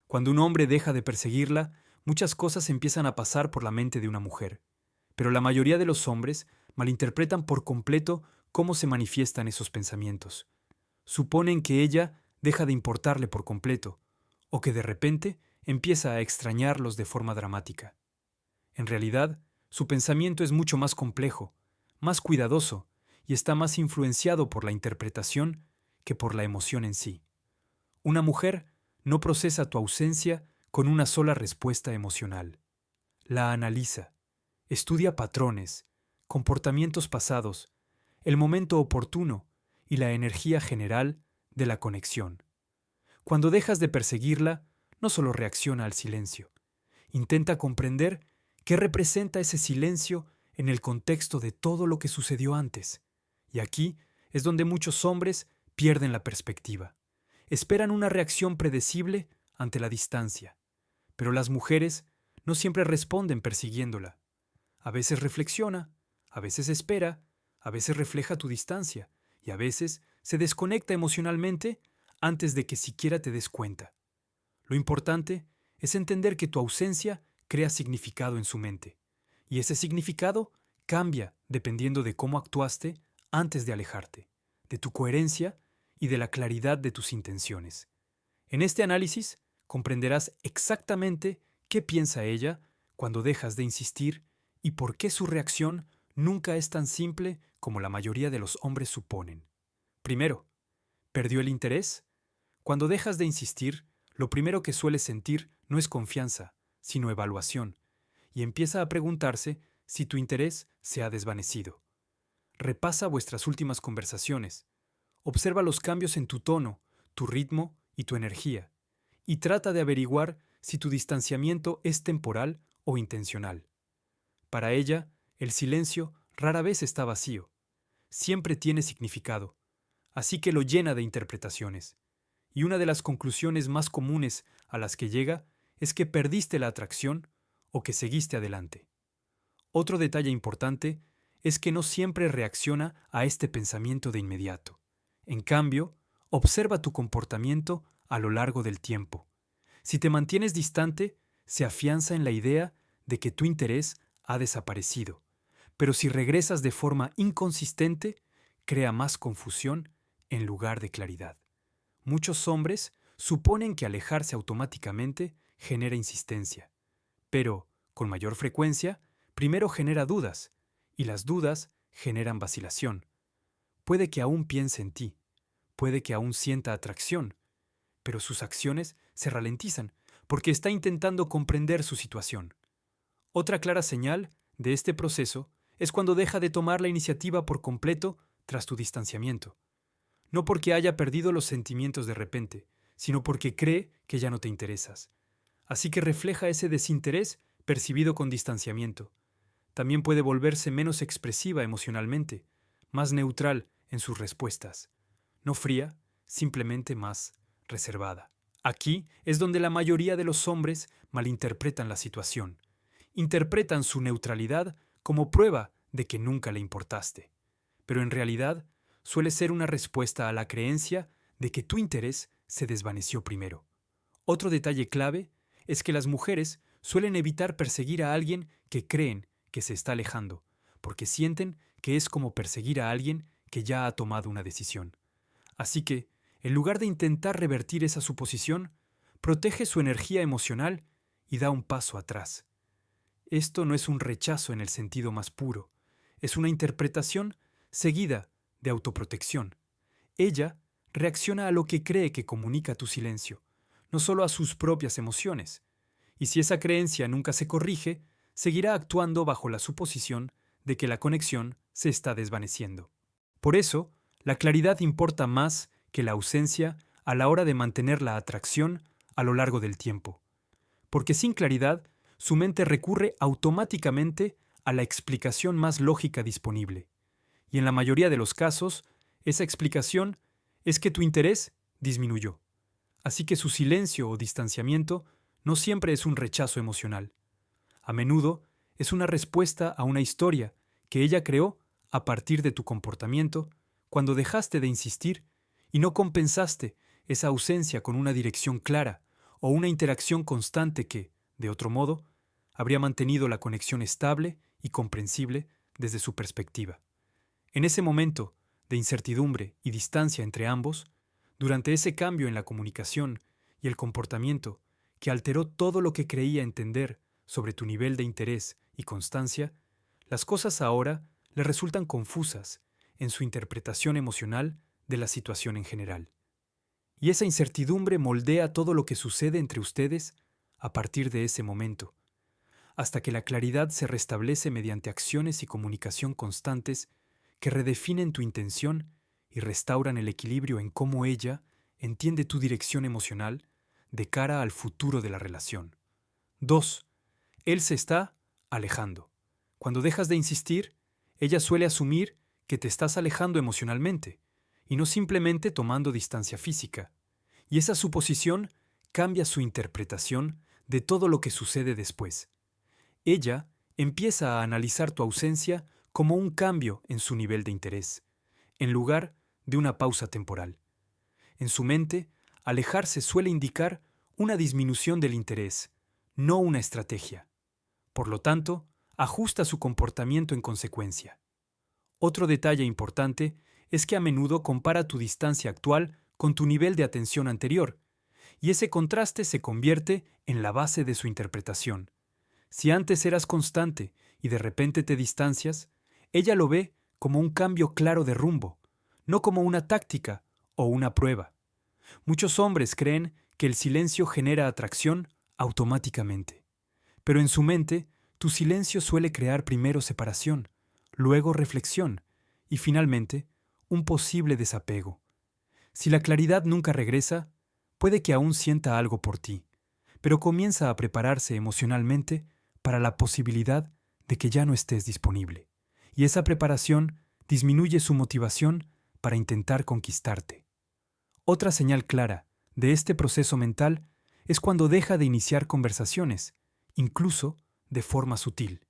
Cuando un hombre deja de perseguirla, muchas cosas empiezan a pasar por la mente de una mujer. Pero la mayoría de los hombres malinterpretan por completo cómo se manifiestan esos pensamientos. Suponen que ella deja de importarle por completo, o que de repente empieza a extrañarlos de forma dramática. En realidad, su pensamiento es mucho más complejo, más cuidadoso, y está más influenciado por la interpretación que por la emoción en sí. Una mujer no procesa tu ausencia con una sola respuesta emocional. La analiza, estudia patrones, comportamientos pasados, el momento oportuno y la energía general de la conexión. Cuando dejas de perseguirla, no solo reacciona al silencio, intenta comprender qué representa ese silencio en el contexto de todo lo que sucedió antes. Y aquí es donde muchos hombres pierden la perspectiva. Esperan una reacción predecible ante la distancia, pero las mujeres no siempre responden persiguiéndola. A veces reflexiona, a veces espera, a veces refleja tu distancia y a veces se desconecta emocionalmente antes de que siquiera te des cuenta. Lo importante es entender que tu ausencia crea significado en su mente, y ese significado cambia dependiendo de cómo actuaste antes de alejarte, de tu coherencia y de la claridad de tus intenciones. En este análisis comprenderás exactamente qué piensa ella cuando dejas de insistir y por qué su reacción nunca es tan simple como la mayoría de los hombres suponen. Primero, ¿perdió el interés? Cuando dejas de insistir, lo primero que sueles sentir no es confianza, sino evaluación, y empieza a preguntarse si tu interés se ha desvanecido. Repasa vuestras últimas conversaciones, observa los cambios en tu tono, tu ritmo y tu energía, y trata de averiguar si tu distanciamiento es temporal o intencional. Para ella, el silencio rara vez está vacío, siempre tiene significado, así que lo llena de interpretaciones. Y una de las conclusiones más comunes a las que llega es que perdiste la atracción o que seguiste adelante. Otro detalle importante es que no siempre reacciona a este pensamiento de inmediato. En cambio, observa tu comportamiento a lo largo del tiempo. Si te mantienes distante, se afianza en la idea de que tu interés ha desaparecido. Pero si regresas de forma inconsistente, crea más confusión en lugar de claridad. Muchos hombres suponen que alejarse automáticamente genera insistencia, pero, con mayor frecuencia, primero genera dudas, y las dudas generan vacilación. Puede que aún piense en ti, puede que aún sienta atracción, pero sus acciones se ralentizan porque está intentando comprender su situación. Otra clara señal de este proceso es cuando deja de tomar la iniciativa por completo tras tu distanciamiento. No porque haya perdido los sentimientos de repente, sino porque cree que ya no te interesas. Así que refleja ese desinterés percibido con distanciamiento. También puede volverse menos expresiva emocionalmente, más neutral en sus respuestas. No fría, simplemente más reservada. Aquí es donde la mayoría de los hombres malinterpretan la situación. Interpretan su neutralidad como prueba de que nunca le importaste. Pero en realidad suele ser una respuesta a la creencia de que tu interés se desvaneció primero. Otro detalle clave es que las mujeres suelen evitar perseguir a alguien que creen que se está alejando, porque sienten que es como perseguir a alguien que ya ha tomado una decisión. Así que, en lugar de intentar revertir esa suposición, protege su energía emocional y da un paso atrás. Esto no es un rechazo en el sentido más puro, es una interpretación seguida de autoprotección. Ella reacciona a lo que cree que comunica tu silencio, no solo a sus propias emociones. Y si esa creencia nunca se corrige, seguirá actuando bajo la suposición de que la conexión se está desvaneciendo. Por eso, la claridad importa más que la ausencia a la hora de mantener la atracción a lo largo del tiempo. Porque sin claridad, su mente recurre automáticamente a la explicación más lógica disponible. Y en la mayoría de los casos, esa explicación es que tu interés disminuyó. Así que su silencio o distanciamiento no siempre es un rechazo emocional. A menudo es una respuesta a una historia que ella creó a partir de tu comportamiento cuando dejaste de insistir y no compensaste esa ausencia con una dirección clara o una interacción constante que, de otro modo, habría mantenido la conexión estable y comprensible desde su perspectiva. En ese momento de incertidumbre y distancia entre ambos, durante ese cambio en la comunicación y el comportamiento que alteró todo lo que creía entender sobre tu nivel de interés y constancia, las cosas ahora le resultan confusas en su interpretación emocional de la situación en general. Y esa incertidumbre moldea todo lo que sucede entre ustedes a partir de ese momento, hasta que la claridad se restablece mediante acciones y comunicación constantes que redefinen tu intención y restauran el equilibrio en cómo ella entiende tu dirección emocional de cara al futuro de la relación. 2. Él se está alejando. Cuando dejas de insistir, ella suele asumir que te estás alejando emocionalmente y no simplemente tomando distancia física. Y esa suposición cambia su interpretación de todo lo que sucede después. Ella empieza a analizar tu ausencia como un cambio en su nivel de interés, en lugar de una pausa temporal. En su mente, alejarse suele indicar una disminución del interés, no una estrategia. Por lo tanto, ajusta su comportamiento en consecuencia. Otro detalle importante es que a menudo compara tu distancia actual con tu nivel de atención anterior, y ese contraste se convierte en la base de su interpretación. Si antes eras constante y de repente te distancias, ella lo ve como un cambio claro de rumbo, no como una táctica o una prueba. Muchos hombres creen que el silencio genera atracción automáticamente, pero en su mente, tu silencio suele crear primero separación, luego reflexión y finalmente un posible desapego. Si la claridad nunca regresa, puede que aún sienta algo por ti, pero comienza a prepararse emocionalmente para la posibilidad de que ya no estés disponible. Y esa preparación disminuye su motivación para intentar conquistarte. Otra señal clara de este proceso mental es cuando deja de iniciar conversaciones, incluso de forma sutil.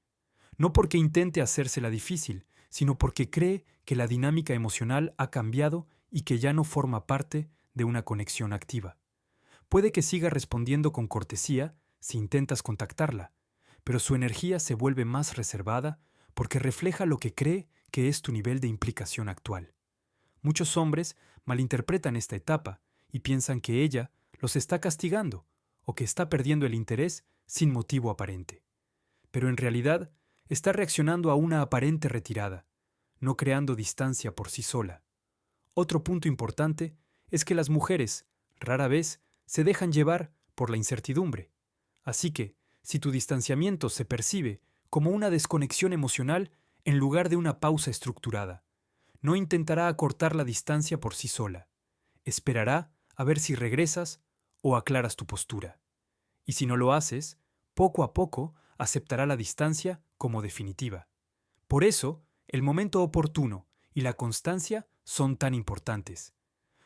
No porque intente hacérsela difícil, sino porque cree que la dinámica emocional ha cambiado y que ya no forma parte de una conexión activa. Puede que siga respondiendo con cortesía si intentas contactarla, pero su energía se vuelve más reservada porque refleja lo que cree que es tu nivel de implicación actual. Muchos hombres malinterpretan esta etapa y piensan que ella los está castigando o que está perdiendo el interés sin motivo aparente. Pero en realidad está reaccionando a una aparente retirada, no creando distancia por sí sola. Otro punto importante es que las mujeres, rara vez, se dejan llevar por la incertidumbre. Así que, si tu distanciamiento se percibe como una desconexión emocional en lugar de una pausa estructurada, no intentará acortar la distancia por sí sola. Esperará a ver si regresas o aclaras tu postura. Y si no lo haces, poco a poco aceptará la distancia como definitiva. Por eso, el momento oportuno y la constancia son tan importantes,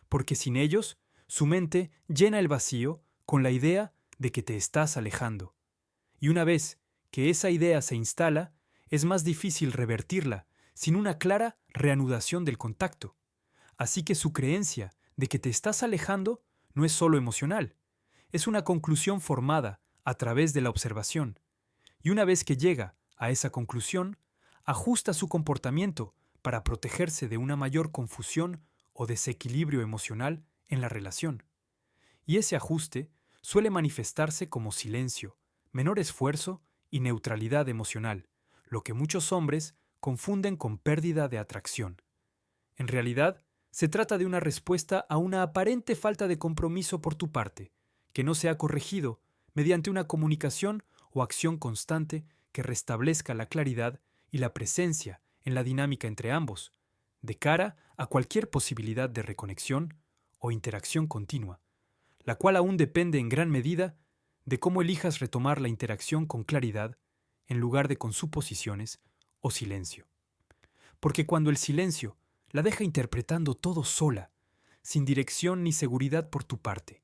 porque sin ellos, su mente llena el vacío con la idea de que te estás alejando. Y una vez que esa idea se instala, es más difícil revertirla sin una clara reanudación del contacto. Así que su creencia de que te estás alejando no es solo emocional, es una conclusión formada a través de la observación. Y una vez que llega a esa conclusión, ajusta su comportamiento para protegerse de una mayor confusión o desequilibrio emocional en la relación. Y ese ajuste suele manifestarse como silencio, menor esfuerzo y neutralidad emocional, lo que muchos hombres confunden con pérdida de atracción. En realidad, se trata de una respuesta a una aparente falta de compromiso por tu parte, que no se ha corregido mediante una comunicación o acción constante que restablezca la claridad y la presencia en la dinámica entre ambos, de cara a cualquier posibilidad de reconexión o interacción continua, la cual aún depende en gran medida de cómo elijas retomar la interacción con claridad en lugar de con suposiciones o silencio. Porque cuando el silencio la deja interpretando todo sola, sin dirección ni seguridad por tu parte,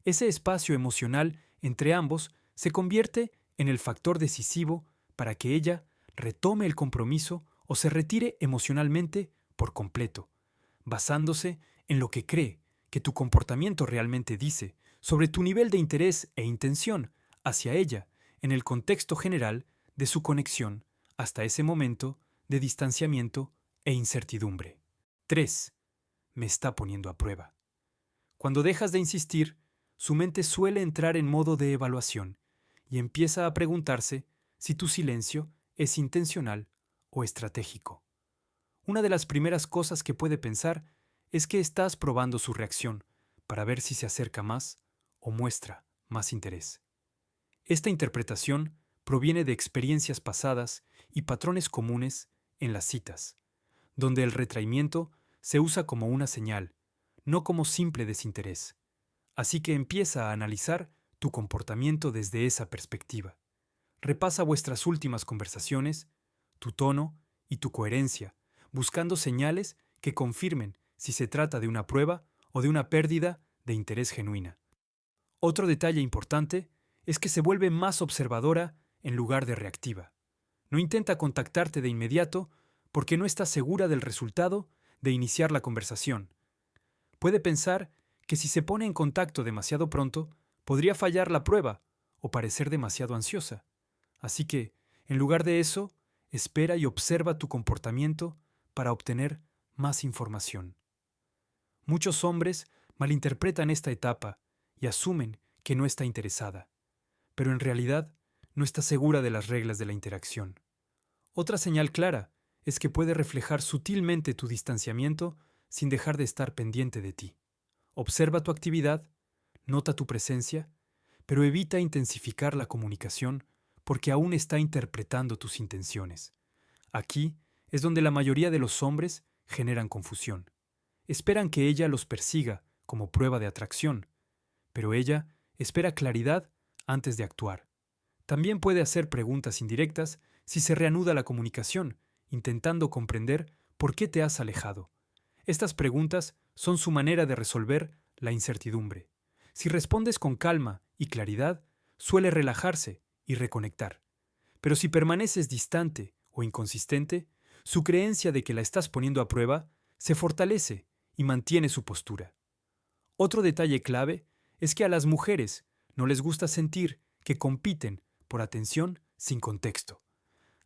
ese espacio emocional entre ambos se convierte en el factor decisivo para que ella retome el compromiso o se retire emocionalmente por completo, basándose en lo que cree que tu comportamiento realmente dice sobre tu nivel de interés e intención hacia ella en el contexto general de su conexión hasta ese momento de distanciamiento e incertidumbre. 3. Me está poniendo a prueba. Cuando dejas de insistir, su mente suele entrar en modo de evaluación y empieza a preguntarse si tu silencio es intencional o estratégico. Una de las primeras cosas que puede pensar es que estás probando su reacción para ver si se acerca más o muestra más interés. Esta interpretación proviene de experiencias pasadas y patrones comunes en las citas, donde el retraimiento se usa como una señal, no como simple desinterés. Así que empieza a analizar tu comportamiento desde esa perspectiva. Repasa vuestras últimas conversaciones, tu tono y tu coherencia, buscando señales que confirmen si se trata de una prueba o de una pérdida de interés genuina. Otro detalle importante es que se vuelve más observadora en lugar de reactiva. No intenta contactarte de inmediato porque no está segura del resultado de iniciar la conversación. Puede pensar que si se pone en contacto demasiado pronto, podría fallar la prueba o parecer demasiado ansiosa. Así que, en lugar de eso, espera y observa tu comportamiento para obtener más información. Muchos hombres malinterpretan esta etapa y asumen que no está interesada, pero en realidad no está segura de las reglas de la interacción. Otra señal clara es que puede reflejar sutilmente tu distanciamiento sin dejar de estar pendiente de ti. Observa tu actividad, nota tu presencia, pero evita intensificar la comunicación porque aún está interpretando tus intenciones. Aquí es donde la mayoría de los hombres generan confusión. Esperan que ella los persiga como prueba de atracción, pero ella espera claridad antes de actuar. También puede hacer preguntas indirectas si se reanuda la comunicación, intentando comprender por qué te has alejado. Estas preguntas son su manera de resolver la incertidumbre. Si respondes con calma y claridad, suele relajarse y reconectar. Pero si permaneces distante o inconsistente, su creencia de que la estás poniendo a prueba se fortalece y mantiene su postura. Otro detalle clave es que a las mujeres no les gusta sentir que compiten por atención sin contexto.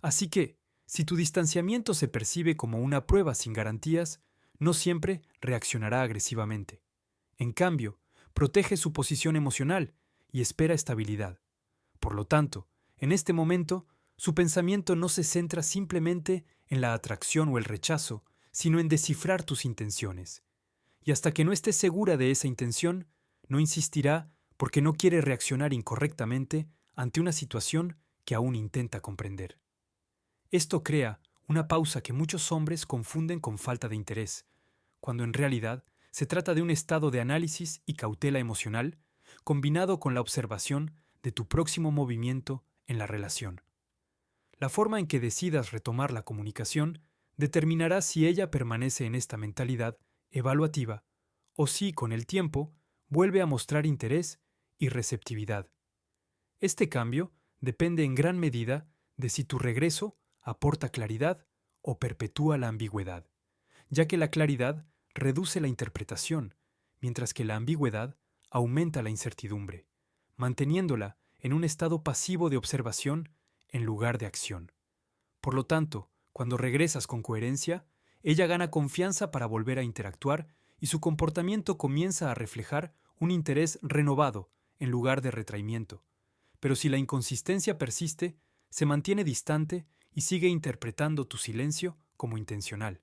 Así que, si tu distanciamiento se percibe como una prueba sin garantías, no siempre reaccionará agresivamente. En cambio, protege su posición emocional y espera estabilidad. Por lo tanto, en este momento, su pensamiento no se centra simplemente en la atracción o el rechazo, sino en descifrar tus intenciones. Y hasta que no esté segura de esa intención, no insistirá porque no quiere reaccionar incorrectamente ante una situación que aún intenta comprender. Esto crea una pausa que muchos hombres confunden con falta de interés, cuando en realidad se trata de un estado de análisis y cautela emocional combinado con la observación de tu próximo movimiento en la relación. La forma en que decidas retomar la comunicación determinará si ella permanece en esta mentalidad evaluativa o si, con el tiempo, vuelve a mostrar interés y receptividad. Este cambio depende en gran medida de si tu regreso aporta claridad o perpetúa la ambigüedad, ya que la claridad reduce la interpretación, mientras que la ambigüedad aumenta la incertidumbre, manteniéndola en un estado pasivo de observación en lugar de acción. Por lo tanto, cuando regresas con coherencia, ella gana confianza para volver a interactuar y su comportamiento comienza a reflejar un interés renovado en lugar de retraimiento. Pero si la inconsistencia persiste, se mantiene distante y sigue interpretando tu silencio como intencional,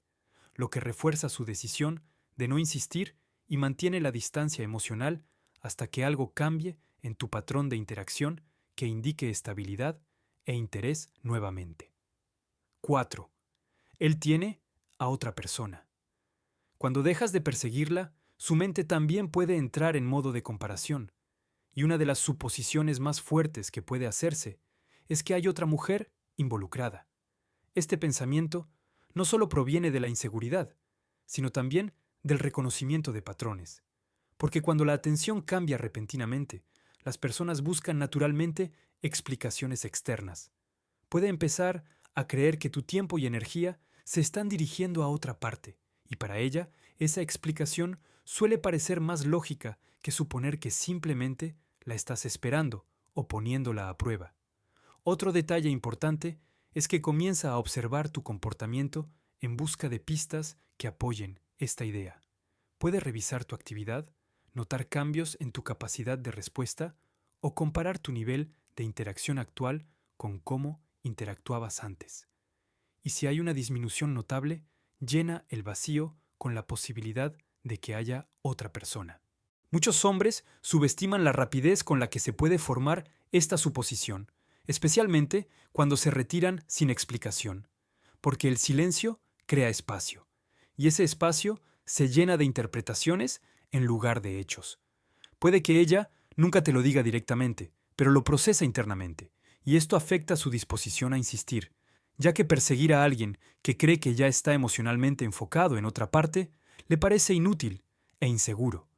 lo que refuerza su decisión de no insistir y mantiene la distancia emocional hasta que algo cambie en tu patrón de interacción que indique estabilidad e interés nuevamente. 4. Él tiene a otra persona. Cuando dejas de perseguirla, su mente también puede entrar en modo de comparación, y una de las suposiciones más fuertes que puede hacerse es que hay otra mujer involucrada. Este pensamiento no solo proviene de la inseguridad, sino también del reconocimiento de patrones. Porque cuando la atención cambia repentinamente, las personas buscan naturalmente explicaciones externas. Puede empezar a creer que tu tiempo y energía se están dirigiendo a otra parte, y para ella esa explicación suele parecer más lógica que suponer que simplemente la estás esperando o poniéndola a prueba. Otro detalle importante es que comienza a observar tu comportamiento en busca de pistas que apoyen esta idea. Puede revisar tu actividad, notar cambios en tu capacidad de respuesta o comparar tu nivel de interacción actual con cómo interactuabas antes. Y si hay una disminución notable, llena el vacío con la posibilidad de que haya otra persona. Muchos hombres subestiman la rapidez con la que se puede formar esta suposición, especialmente cuando se retiran sin explicación, porque el silencio crea espacio, y ese espacio se llena de interpretaciones en lugar de hechos. Puede que ella nunca te lo diga directamente, pero lo procesa internamente, y esto afecta su disposición a insistir, ya que perseguir a alguien que cree que ya está emocionalmente enfocado en otra parte le parece inútil e inseguro.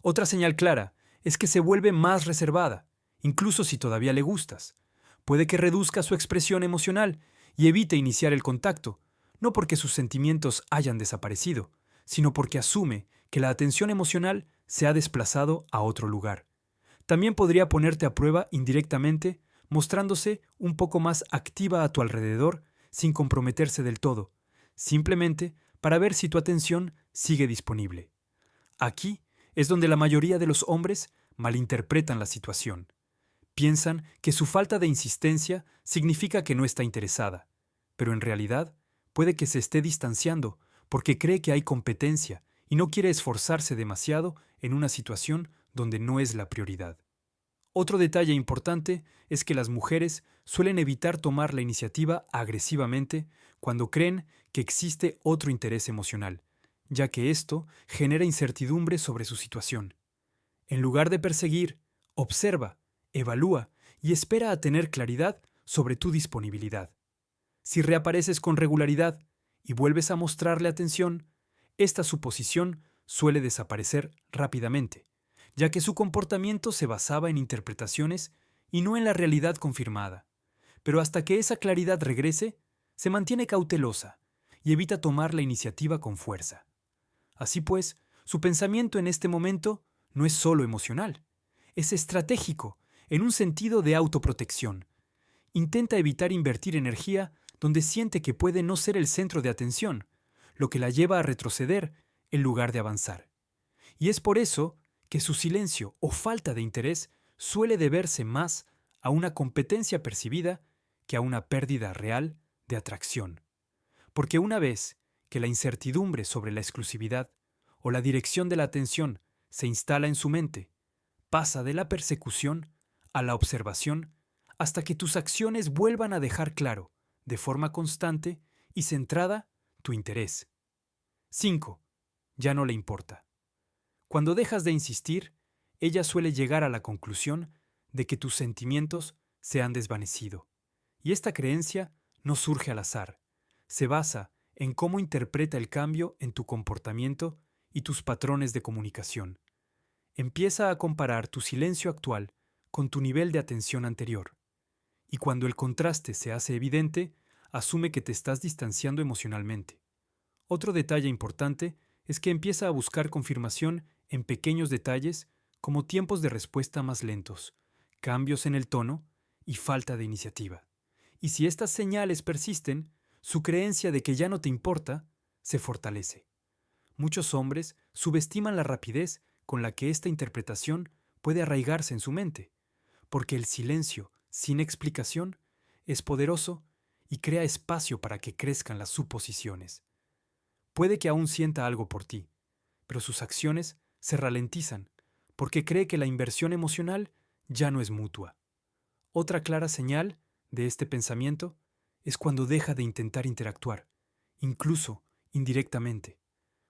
Otra señal clara es que se vuelve más reservada, incluso si todavía le gustas. Puede que reduzca su expresión emocional y evite iniciar el contacto, no porque sus sentimientos hayan desaparecido, sino porque asume que la atención emocional se ha desplazado a otro lugar. También podría ponerte a prueba indirectamente, mostrándose un poco más activa a tu alrededor sin comprometerse del todo, simplemente para ver si tu atención sigue disponible. Aquí es donde la mayoría de los hombres malinterpretan la situación. Piensan que su falta de insistencia significa que no está interesada, pero en realidad puede que se esté distanciando porque cree que hay competencia y no quiere esforzarse demasiado en una situación donde no es la prioridad. Otro detalle importante es que las mujeres suelen evitar tomar la iniciativa agresivamente cuando creen que existe otro interés emocional, ya que esto genera incertidumbre sobre su situación. En lugar de perseguir, observa, evalúa y espera a tener claridad sobre tu disponibilidad. Si reapareces con regularidad y vuelves a mostrarle atención, esta suposición suele desaparecer rápidamente, ya que su comportamiento se basaba en interpretaciones y no en la realidad confirmada. Pero hasta que esa claridad regrese, se mantiene cautelosa y evita tomar la iniciativa con fuerza. Así pues, su pensamiento en este momento no es solo emocional, es estratégico, en un sentido de autoprotección. Intenta evitar invertir energía donde siente que puede no ser el centro de atención, lo que la lleva a retroceder en lugar de avanzar. Y es por eso que su silencio o falta de interés suele deberse más a una competencia percibida que a una pérdida real de atracción. Porque una vez que la incertidumbre sobre la exclusividad o la dirección de la atención se instala en su mente, pasa de la persecución a la observación hasta que tus acciones vuelvan a dejar claro, de forma constante y centrada, tu interés. 5. Ya no le importa. Cuando dejas de insistir, ella suele llegar a la conclusión de que tus sentimientos se han desvanecido. Y esta creencia no surge al azar. Se basa en cómo interpreta el cambio en tu comportamiento y tus patrones de comunicación. Empieza a comparar tu silencio actual con tu nivel de atención anterior. Y cuando el contraste se hace evidente, asume que te estás distanciando emocionalmente. Otro detalle importante es que empieza a buscar confirmación en pequeños detalles como tiempos de respuesta más lentos, cambios en el tono y falta de iniciativa. Y si estas señales persisten, su creencia de que ya no te importa se fortalece. Muchos hombres subestiman la rapidez con la que esta interpretación puede arraigarse en su mente, porque el silencio sin explicación es poderoso y crea espacio para que crezcan las suposiciones. Puede que aún sienta algo por ti, pero sus acciones se ralentizan porque cree que la inversión emocional ya no es mutua. Otra clara señal de este pensamiento es cuando deja de intentar interactuar, incluso indirectamente.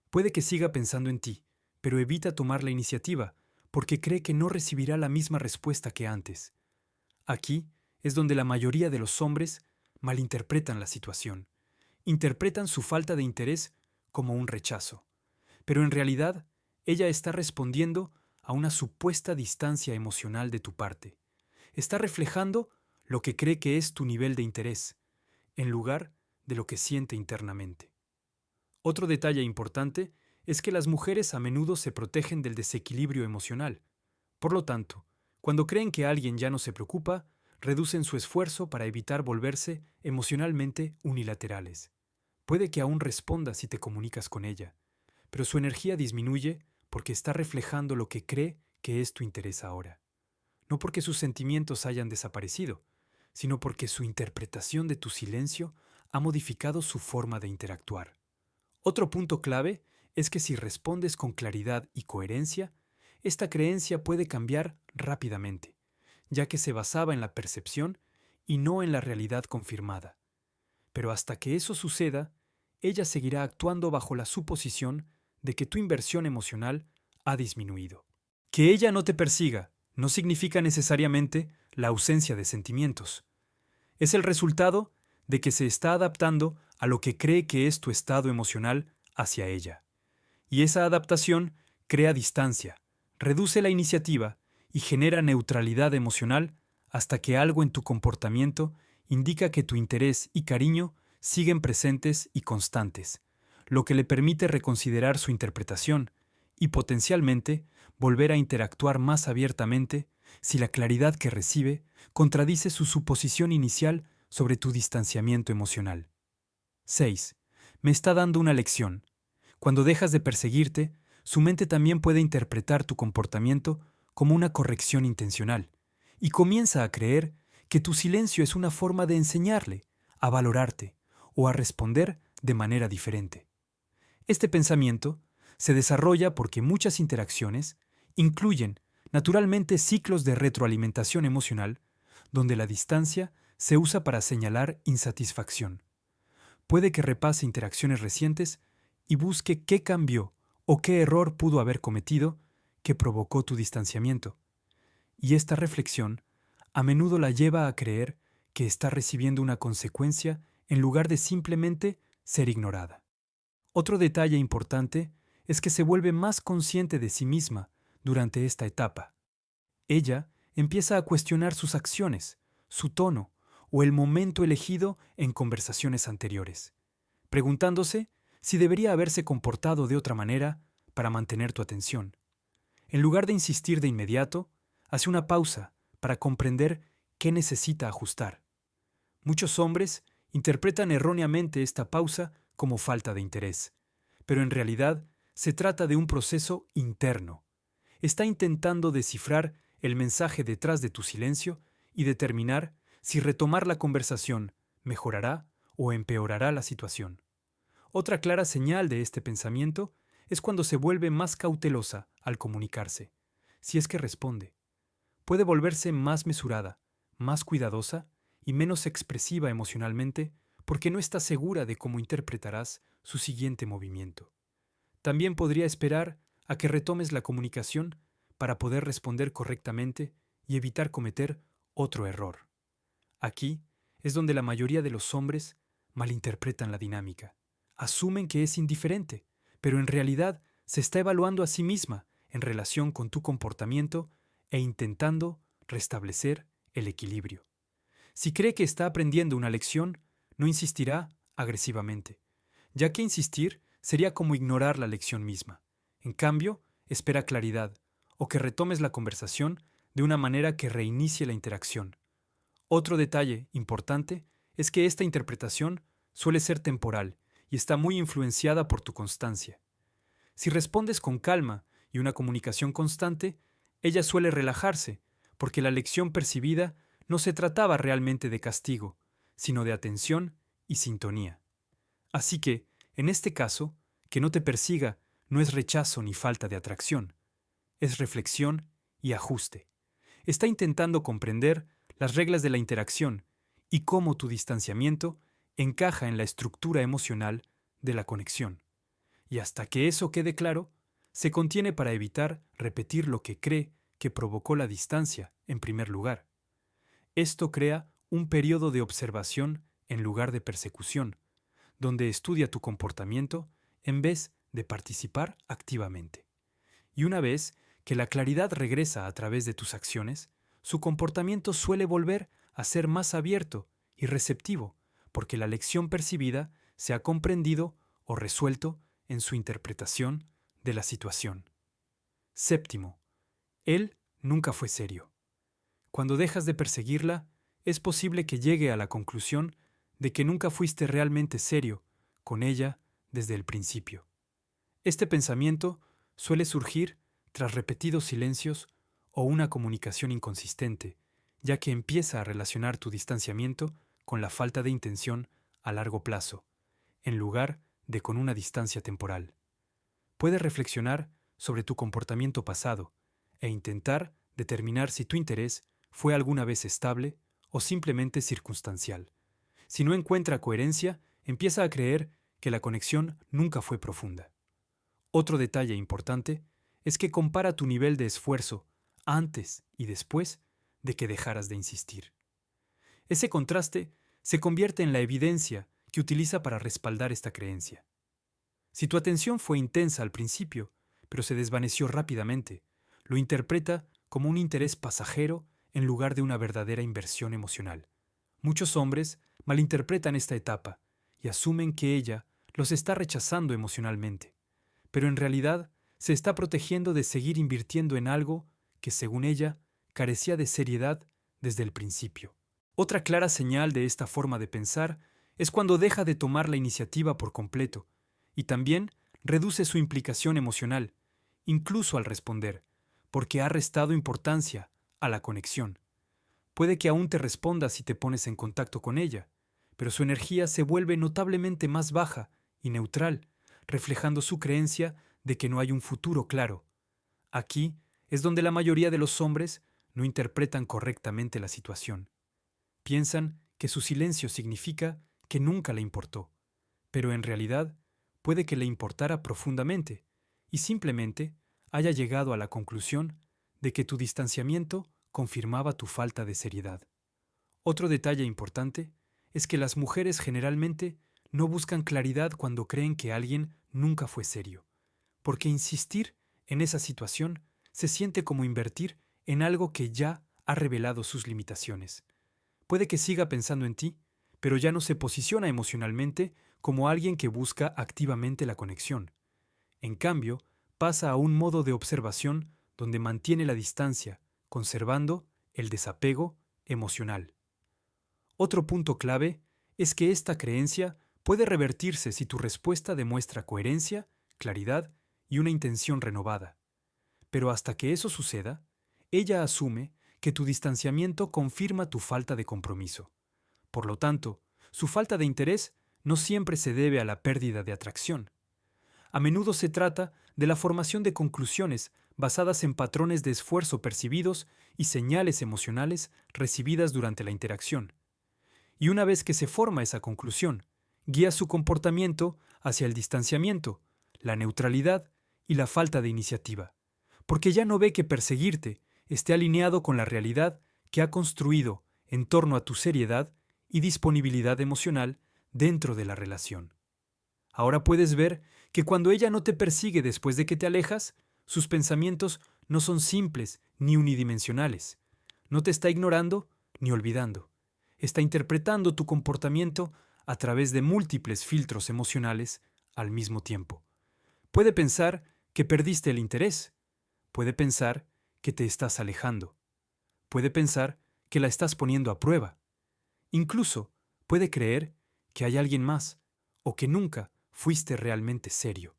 Puede que siga pensando en ti, pero evita tomar la iniciativa porque cree que no recibirá la misma respuesta que antes. Aquí es donde la mayoría de los hombres malinterpretan la situación. Interpretan su falta de interés como un rechazo, pero en realidad ella está respondiendo a una supuesta distancia emocional de tu parte. Está reflejando lo que cree que es tu nivel de interés, en lugar de lo que siente internamente. Otro detalle importante es que las mujeres a menudo se protegen del desequilibrio emocional. Por lo tanto, cuando creen que alguien ya no se preocupa, reducen su esfuerzo para evitar volverse emocionalmente unilaterales. Puede que aún responda si te comunicas con ella, pero su energía disminuye porque está reflejando lo que cree que es tu interés ahora. No porque sus sentimientos hayan desaparecido, sino porque su interpretación de tu silencio ha modificado su forma de interactuar. Otro punto clave es que si respondes con claridad y coherencia, esta creencia puede cambiar rápidamente, ya que se basaba en la percepción y no en la realidad confirmada. Pero hasta que eso suceda, ella seguirá actuando bajo la suposición de que tu inversión emocional ha disminuido. Que ella no te persiga no significa necesariamente la ausencia de sentimientos. Es el resultado de que se está adaptando a lo que cree que es tu estado emocional hacia ella. Y esa adaptación crea distancia, reduce la iniciativa y genera neutralidad emocional hasta que algo en tu comportamiento indica que tu interés y cariño siguen presentes y constantes, lo que le permite reconsiderar su interpretación y potencialmente volver a interactuar más abiertamente si la claridad que recibe contradice su suposición inicial sobre tu distanciamiento emocional. 6. Me está dando una lección. Cuando dejas de perseguirte, su mente también puede interpretar tu comportamiento como una corrección intencional y comienza a creer que tu silencio es una forma de enseñarle a valorarte o a responder de manera diferente. Este pensamiento se desarrolla porque muchas interacciones incluyen naturalmente ciclos de retroalimentación emocional donde la distancia se usa para señalar insatisfacción. Puede que repase interacciones recientes y busque qué cambió o qué error pudo haber cometido que provocó tu distanciamiento. Y esta reflexión a menudo la lleva a creer que está recibiendo una consecuencia en lugar de simplemente ser ignorada. Otro detalle importante es que se vuelve más consciente de sí misma durante esta etapa. Ella empieza a cuestionar sus acciones, su tono o el momento elegido en conversaciones anteriores, preguntándose si debería haberse comportado de otra manera para mantener tu atención. En lugar de insistir de inmediato, hace una pausa para comprender qué necesita ajustar. Muchos hombres interpretan erróneamente esta pausa como falta de interés, pero en realidad se trata de un proceso interno. Está intentando descifrar el mensaje detrás de tu silencio y determinar si retomar la conversación mejorará o empeorará la situación. Otra clara señal de este pensamiento es cuando se vuelve más cautelosa al comunicarse, si es que responde. Puede volverse más mesurada, más cuidadosa y menos expresiva emocionalmente porque no está segura de cómo interpretarás su siguiente movimiento. También podría esperar a que retomes la comunicación para poder responder correctamente y evitar cometer otro error. Aquí es donde la mayoría de los hombres malinterpretan la dinámica. Asumen que es indiferente, pero en realidad se está evaluando a sí misma en relación con tu comportamiento e intentando restablecer el equilibrio. Si cree que está aprendiendo una lección, no insistirá agresivamente, ya que insistir sería como ignorar la lección misma. En cambio, espera claridad, o que retomes la conversación de una manera que reinicie la interacción. Otro detalle importante es que esta interpretación suele ser temporal y está muy influenciada por tu constancia. Si respondes con calma y una comunicación constante, ella suele relajarse, porque la lección percibida no se trataba realmente de castigo, sino de atención y sintonía. Así que, en este caso, que no te persiga no es rechazo ni falta de atracción, es reflexión y ajuste. Está intentando comprender las reglas de la interacción y cómo tu distanciamiento encaja en la estructura emocional de la conexión. Y hasta que eso quede claro, se contiene para evitar repetir lo que cree que provocó la distancia en primer lugar. Esto crea un periodo de observación en lugar de persecución, donde estudia tu comportamiento en vez de participar activamente. Y una vez que la claridad regresa a través de tus acciones, su comportamiento suele volver a ser más abierto y receptivo, porque la lección percibida se ha comprendido o resuelto en su interpretación de la situación. Séptimo, él nunca fue serio. Cuando dejas de perseguirla, es posible que llegue a la conclusión de que nunca fuiste realmente serio con ella desde el principio. Este pensamiento suele surgir tras repetidos silencios o una comunicación inconsistente, ya que empieza a relacionar tu distanciamiento con la falta de intención a largo plazo, en lugar de con una distancia temporal. Puedes reflexionar sobre tu comportamiento pasado e intentar determinar si tu interés fue alguna vez estable o simplemente circunstancial. Si no encuentra coherencia, empieza a creer que la conexión nunca fue profunda. Otro detalle importante es que compara tu nivel de esfuerzo antes y después de que dejaras de insistir. Ese contraste se convierte en la evidencia que utiliza para respaldar esta creencia. Si tu atención fue intensa al principio, pero se desvaneció rápidamente, lo interpreta como un interés pasajero en lugar de una verdadera inversión emocional. Muchos hombres malinterpretan esta etapa y asumen que ella los está rechazando emocionalmente, pero en realidad se está protegiendo de seguir invirtiendo en algo que, según ella, carecía de seriedad desde el principio. Otra clara señal de esta forma de pensar es cuando deja de tomar la iniciativa por completo y también reduce su implicación emocional, incluso al responder, porque ha restado importancia a la conexión. Puede que aún te responda si te pones en contacto con ella, pero su energía se vuelve notablemente más baja y neutral, reflejando su creencia de que no hay un futuro claro. Aquí es donde la mayoría de los hombres no interpretan correctamente la situación. Piensan que su silencio significa que nunca le importó, pero en realidad puede que le importara profundamente y simplemente haya llegado a la conclusión de que tu distanciamiento confirmaba tu falta de seriedad. Otro detalle importante es que las mujeres generalmente no buscan claridad cuando creen que alguien nunca fue serio, porque insistir en esa situación se siente como invertir en algo que ya ha revelado sus limitaciones. Puede que siga pensando en ti, pero ya no se posiciona emocionalmente como alguien que busca activamente la conexión. En cambio, pasa a un modo de observación donde mantiene la distancia, conservando el desapego emocional. Otro punto clave es que esta creencia puede revertirse si tu respuesta demuestra coherencia, claridad y una intención renovada. Pero hasta que eso suceda, ella asume que tu distanciamiento confirma tu falta de compromiso. Por lo tanto, su falta de interés no siempre se debe a la pérdida de atracción. A menudo se trata de la formación de conclusiones basadas en patrones de esfuerzo percibidos y señales emocionales recibidas durante la interacción. Y una vez que se forma esa conclusión, guía su comportamiento hacia el distanciamiento, la neutralidad y la falta de iniciativa, porque ya no ve que perseguirte esté alineado con la realidad que ha construido en torno a tu seriedad y disponibilidad emocional dentro de la relación. Ahora puedes ver que cuando ella no te persigue después de que te alejas, sus pensamientos no son simples ni unidimensionales. No te está ignorando ni olvidando. Está interpretando tu comportamiento a través de múltiples filtros emocionales al mismo tiempo. Puede pensar que perdiste el interés. Puede pensar que te estás alejando. Puede pensar que la estás poniendo a prueba. Incluso puede creer que hay alguien más o que nunca fuiste realmente serio.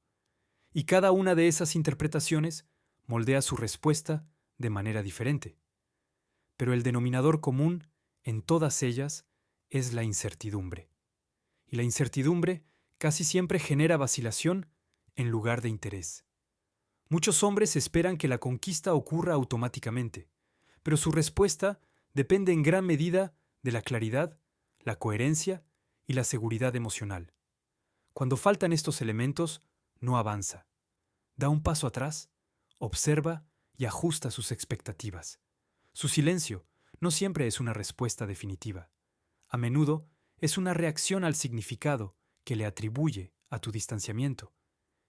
Y cada una de esas interpretaciones moldea su respuesta de manera diferente. Pero el denominador común en todas ellas es la incertidumbre. Y la incertidumbre casi siempre genera vacilación en lugar de interés. Muchos hombres esperan que la conquista ocurra automáticamente, pero su respuesta depende en gran medida de la claridad, la coherencia y la seguridad emocional. Cuando faltan estos elementos, no avanza. Da un paso atrás, observa y ajusta sus expectativas. Su silencio no siempre es una respuesta definitiva. A menudo es una reacción al significado que le atribuye a tu distanciamiento.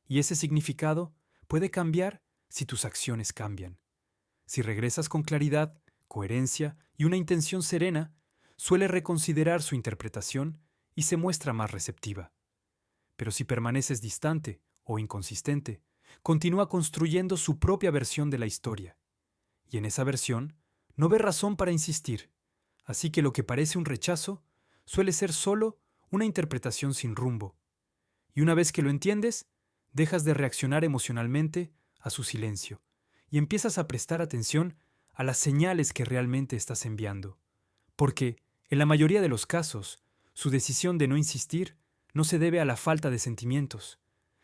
Y ese significado puede cambiar si tus acciones cambian. Si regresas con claridad, coherencia y una intención serena, suele reconsiderar su interpretación y se muestra más receptiva. Pero si permaneces distante o inconsistente, continúa construyendo su propia versión de la historia. Y en esa versión no ve razón para insistir. Así que lo que parece un rechazo suele ser solo una interpretación sin rumbo. Y una vez que lo entiendes, dejas de reaccionar emocionalmente a su silencio y empiezas a prestar atención a las señales que realmente estás enviando. Porque, en la mayoría de los casos, su decisión de no insistir no se debe a la falta de sentimientos,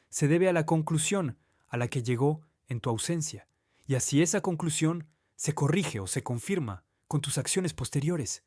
se debe a la conclusión a la que llegó en tu ausencia, y así esa conclusión se corrige o se confirma con tus acciones posteriores.